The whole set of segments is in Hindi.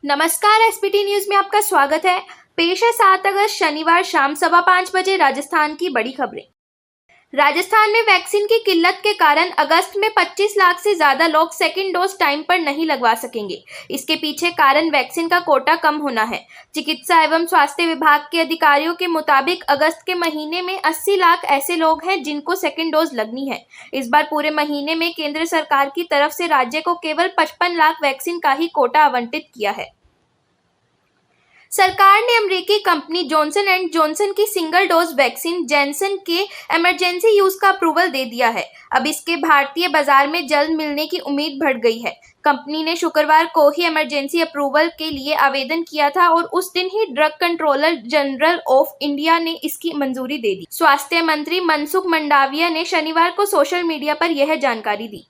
नमस्कार, एसपीटी न्यूज में आपका स्वागत है। पेश है 7 अगस्त शनिवार शाम 5:15 बजे राजस्थान की बड़ी खबरें। राजस्थान में वैक्सीन की किल्लत के कारण अगस्त में 25 लाख से ज्यादा लोग सेकेंड डोज टाइम पर नहीं लगवा सकेंगे। इसके पीछे कारण वैक्सीन का कोटा कम होना है। चिकित्सा एवं स्वास्थ्य विभाग के अधिकारियों के मुताबिक अगस्त के महीने में 80 लाख ऐसे लोग हैं जिनको सेकेंड डोज लगनी है। इस बार पूरे महीने में केंद्र सरकार की तरफ से राज्य को केवल 55 लाख वैक्सीन का ही कोटा आवंटित किया है। सरकार ने अमेरिकी कंपनी जॉनसन एंड जॉनसन की सिंगल डोज वैक्सीन जैनसन के इमरजेंसी यूज का अप्रूवल दे दिया है। अब इसके भारतीय बाजार में जल्द मिलने की उम्मीद बढ़ गई है। कंपनी ने शुक्रवार को ही इमरजेंसी अप्रूवल के लिए आवेदन किया था और उस दिन ही drug controller general of India ने इसकी मंजूरी दे दी। स्वास्थ्य मंत्री मनसुख मंडाविया ने शनिवार को सोशल मीडिया पर यह जानकारी दी।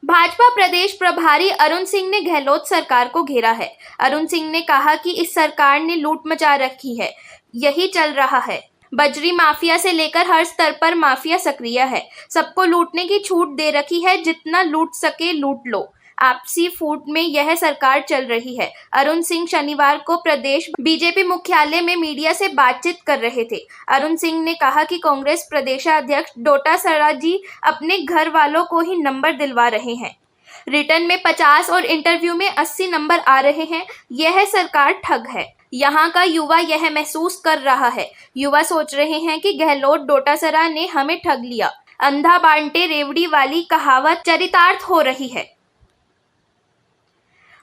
भाजपा प्रदेश प्रभारी अरुण सिंह ने गहलोत सरकार को घेरा है। अरुण सिंह ने कहा कि इस सरकार ने लूट मचा रखी है, यही चल रहा है। बजरी माफिया से लेकर हर स्तर पर माफिया सक्रिय है। सबको लूटने की छूट दे रखी है, जितना लूट सके लूट लो। आपसी फूट में यह सरकार चल रही है। अरुण सिंह शनिवार को प्रदेश बीजेपी मुख्यालय में मीडिया से बातचीत कर रहे थे। अरुण सिंह ने कहा कि कांग्रेस प्रदेशाध्यक्ष डोटासरा जी अपने घर वालों को ही नंबर दिलवा रहे हैं। रिटर्न में 50 और इंटरव्यू में 80 नंबर आ रहे हैं। यह सरकार ठग है। यहाँ का युवा यह महसूस कर रहा है। युवा सोच रहे हैं कि गहलोत डोटासरा ने हमें ठग लिया। अंधा बांटे रेवड़ी वाली कहावत चरितार्थ हो रही है।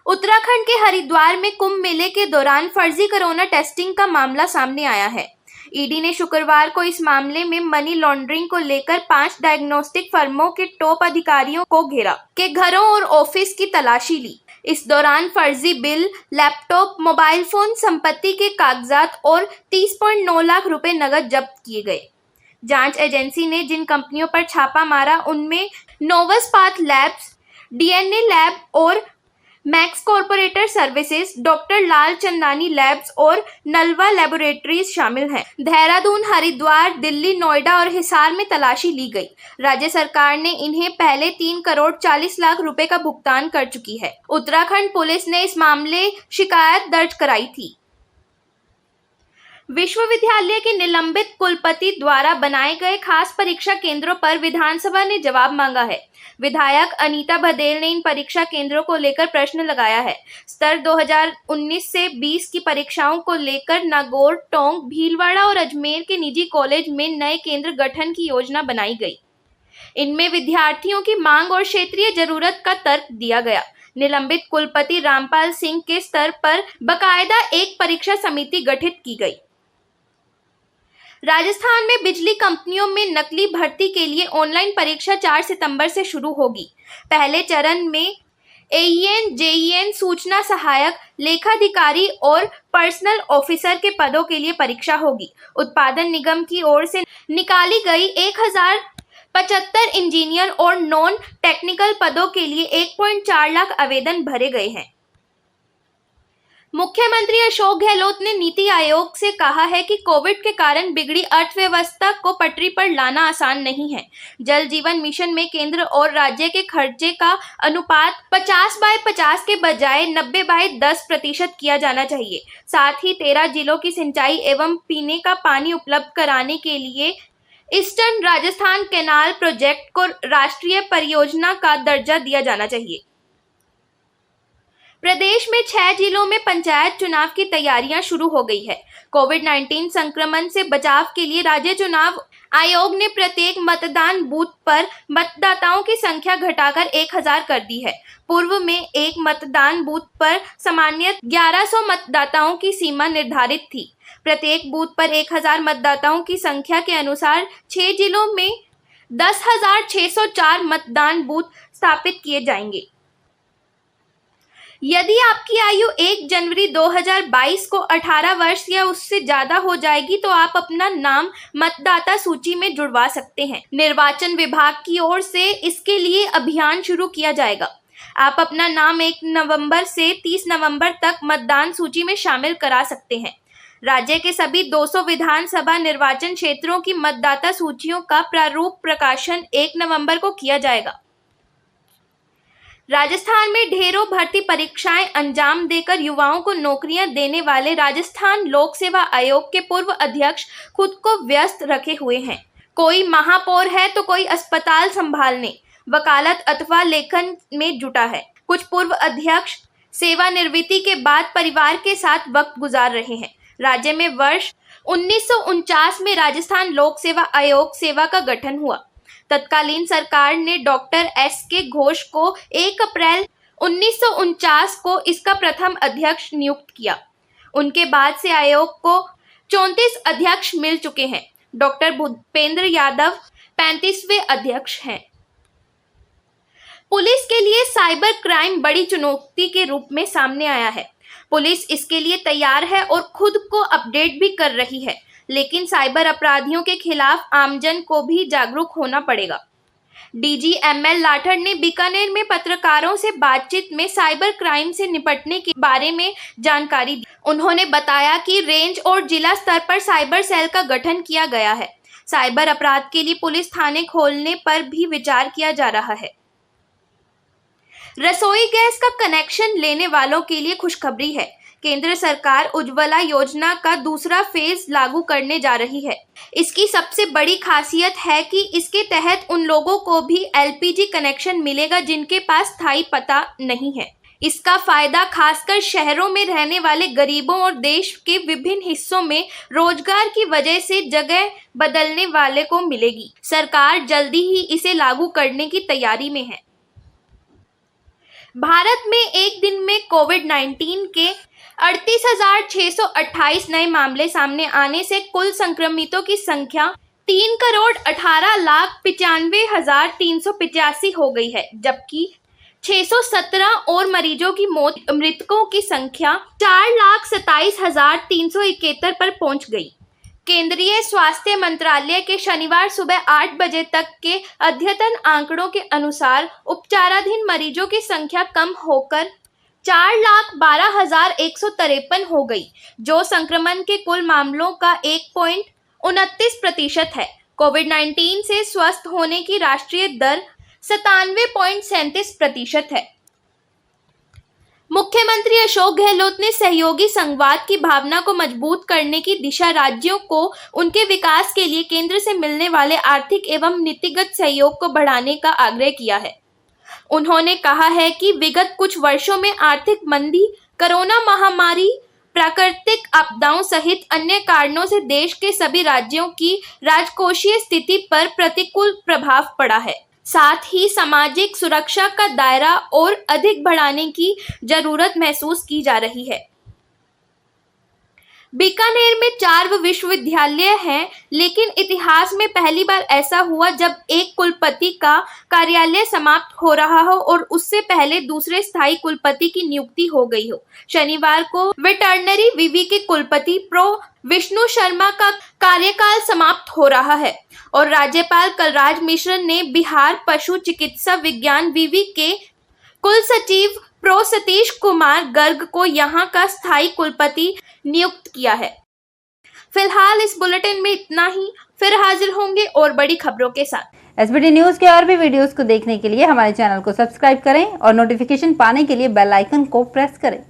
उत्तराखंड के हरिद्वार में कुंभ मेले के दौरान फर्जी कोरोना टेस्टिंग का मामला सामने आया है। ईडी ने शुक्रवार को इस मामले में मनी लॉन्ड्रिंग को लेकर 5 डायग्नोस्टिक फर्मों के टॉप अधिकारियों को घेरा के घरों और ऑफिस की तलाशी ली। इस दौरान फर्जी बिल, लैपटॉप, मोबाइल फोन, संपत्ति के कागजात और 30.9 लाख रुपए नकद जब्त किए गए। जांच एजेंसी ने जिन कंपनियों पर छापा मारा उनमें नोवस पाथ लैब्स, डीएनए लैब और मैक्स कॉर्पोरेटर सर्विसेज, डॉक्टर लाल चंदानी लैब्स और नलवा लैबोरेटरीज शामिल हैं। देहरादून, हरिद्वार, दिल्ली, नोएडा और हिसार में तलाशी ली गई। राज्य सरकार ने इन्हें पहले 3 करोड़ 40 लाख रुपए का भुगतान कर चुकी है। उत्तराखंड पुलिस ने इस मामले शिकायत दर्ज कराई थी। विश्वविद्यालय के निलंबित कुलपति द्वारा बनाए गए खास परीक्षा केंद्रों पर विधानसभा ने जवाब मांगा है। विधायक अनीता बघेल ने इन परीक्षा केंद्रों को लेकर प्रश्न लगाया है। स्तर 2019 से 20 की परीक्षाओं को लेकर नागौर, टोंक, भीलवाड़ा और अजमेर के निजी कॉलेज में नए केंद्र गठन की योजना बनाई गई। इनमें विद्यार्थियों की मांग और क्षेत्रीय जरूरत का तर्क दिया गया। निलंबित कुलपति रामपाल सिंह के स्तर पर बकायदा एक परीक्षा समिति गठित की गई। राजस्थान में बिजली कंपनियों में नकली भर्ती के लिए ऑनलाइन परीक्षा 4 सितंबर से शुरू होगी। पहले चरण में एईएन, जेईएन, सूचना सहायक, लेखाधिकारी और पर्सनल ऑफिसर के पदों के लिए परीक्षा होगी। उत्पादन निगम की ओर से निकाली गई 1075 इंजीनियर और नॉन टेक्निकल पदों के लिए 1.4 लाख आवेदन भरे गए हैं। मुख्यमंत्री अशोक गहलोत ने नीति आयोग से कहा है कि कोविड के कारण बिगड़ी अर्थव्यवस्था को पटरी पर लाना आसान नहीं है। जल जीवन मिशन में केंद्र और राज्य के खर्चे का अनुपात 50/50 के बजाय 90/10% किया जाना चाहिए। साथ ही 13 जिलों की सिंचाई एवं पीने का पानी उपलब्ध कराने के लिए ईस्टर्न राजस्थान कैनाल प्रोजेक्ट को राष्ट्रीय परियोजना का दर्जा दिया जाना चाहिए। प्रदेश में 6 जिलों में पंचायत चुनाव की तैयारियां शुरू हो गई है। कोविड-19 संक्रमण से बचाव के लिए राज्य चुनाव आयोग ने प्रत्येक मतदान बूथ पर मतदाताओं की संख्या घटाकर 1000 कर दी है। पूर्व में एक मतदान बूथ पर सामान्य 1100 मतदाताओं की सीमा निर्धारित थी। प्रत्येक बूथ पर 1000 मतदाताओं की संख्या के अनुसार 6 जिलों में 10,604 मतदान बूथ स्थापित किए जाएंगे। यदि आपकी आयु 1 जनवरी 2022 को 18 वर्ष या उससे ज्यादा हो जाएगी तो आप अपना नाम मतदाता सूची में जुड़वा सकते हैं। निर्वाचन विभाग की ओर से इसके लिए अभियान शुरू किया जाएगा। आप अपना नाम 1 नवंबर से 30 नवंबर तक मतदान सूची में शामिल करा सकते हैं। राज्य के सभी 200 विधानसभा निर्वाचन क्षेत्रों की मतदाता सूचियों का प्रारूप प्रकाशन 1 नवंबर को किया जाएगा। राजस्थान में ढेरों भर्ती परीक्षाएं अंजाम देकर युवाओं को नौकरियां देने वाले राजस्थान लोक सेवा आयोग के पूर्व अध्यक्ष खुद को व्यस्त रखे हुए हैं। कोई महापौर है तो कोई अस्पताल संभालने, वकालत अथवा लेखन में जुटा है। कुछ पूर्व अध्यक्ष सेवानिवृत्ति के बाद परिवार के साथ वक्त गुजार रहे हैं। राज्य में वर्ष 1949 में राजस्थान लोक सेवा आयोग सेवा का गठन हुआ। तत्कालीन सरकार ने डॉक्टर S.K. घोष को 1 अप्रैल 1949 को इसका प्रथम अध्यक्ष नियुक्त किया। उनके बाद से आयोग को 34 अध्यक्ष मिल चुके हैं। डॉक्टर भूपेंद्र यादव 35वें अध्यक्ष हैं। पुलिस के लिए साइबर क्राइम बड़ी चुनौती के रूप में सामने आया है। पुलिस इसके लिए तैयार है और खुद को अपडेट भी कर रही है, लेकिन साइबर अपराधियों के खिलाफ आमजन को भी जागरूक होना पड़ेगा। डीजी ML लाठर ने बीकानेर में पत्रकारों से बातचीत में साइबर क्राइम से निपटने के बारे में जानकारी दी। उन्होंने बताया कि रेंज और जिला स्तर पर साइबर सेल का गठन किया गया है। साइबर अपराध के लिए पुलिस थाने खोलने पर भी विचार किया जा रहा है। रसोई गैस का कनेक्शन लेने वालों के लिए खुशखबरी है। केंद्र सरकार उज्ज्वला योजना का दूसरा फेज लागू करने जा रही है। इसकी सबसे बड़ी खासियत है कि इसके तहत उन लोगों को भी LPG कनेक्शन मिलेगा जिनके पास स्थायी पता नहीं है। इसका फायदा खासकर शहरों में रहने वाले गरीबों और देश के विभिन्न हिस्सों में रोजगार की वजह से जगह बदलने वाले को मिलेगी। सरकार जल्दी ही इसे लागू करने की तैयारी में है। भारत में एक दिन में कोविड-19 के 38,628 नए मामले सामने आने से कुल संक्रमितों की संख्या 3,18,95,385 हो गई है, जबकि 617 और मरीजों की मृतकों की संख्या 4,27,371 पर पहुंच गई। केंद्रीय स्वास्थ्य मंत्रालय के शनिवार सुबह 8 बजे तक के अद्यतन आंकड़ों के अनुसार उपचाराधीन मरीजों की संख्या कम होकर 4,12,153 हो गई, जो संक्रमण के कुल मामलों का 1.29% है। कोविड-19 से स्वस्थ होने की राष्ट्रीय दर 97.37% है। मुख्यमंत्री अशोक गहलोत ने सहयोगी संघवाद की भावना को मजबूत करने की दिशा राज्यों को उनके विकास के लिए केंद्र से मिलने वाले आर्थिक एवं नीतिगत सहयोग को बढ़ाने का आग्रह किया है। उन्होंने कहा है कि विगत कुछ वर्षों में आर्थिक मंदी, कोरोना महामारी, प्राकृतिक आपदाओं सहित अन्य कारणों से देश के सभी राज्यों की राजकोषीय स्थिति पर प्रतिकूल प्रभाव पड़ा है। साथ ही सामाजिक सुरक्षा का दायरा और अधिक बढ़ाने की जरूरत महसूस की जा रही है। बीकानेर में 4 विश्वविद्यालय हैं, लेकिन इतिहास में पहली बार ऐसा हुआ जब एक कुलपति का कार्यालय समाप्त हो रहा हो और उससे पहले दूसरे स्थायी कुलपति की नियुक्ति हो गई हो। शनिवार को वेटरनरी विवि के कुलपति प्रो विष्णु शर्मा का कार्यकाल समाप्त हो रहा है और राज्यपाल कलराज मिश्र ने बिहार पशु चिकित्सा विज्ञान विवि के कुल सचिव प्रो सतीश कुमार गर्ग को यहां का स्थायी कुलपति नियुक्त किया है। फिलहाल इस बुलेटिन में इतना ही। फिर हाजिर होंगे और बड़ी खबरों के साथ। SBT न्यूज के और भी वीडियोस को देखने के लिए हमारे चैनल को सब्सक्राइब करें और नोटिफिकेशन पाने के लिए बेल आइकन को प्रेस करें।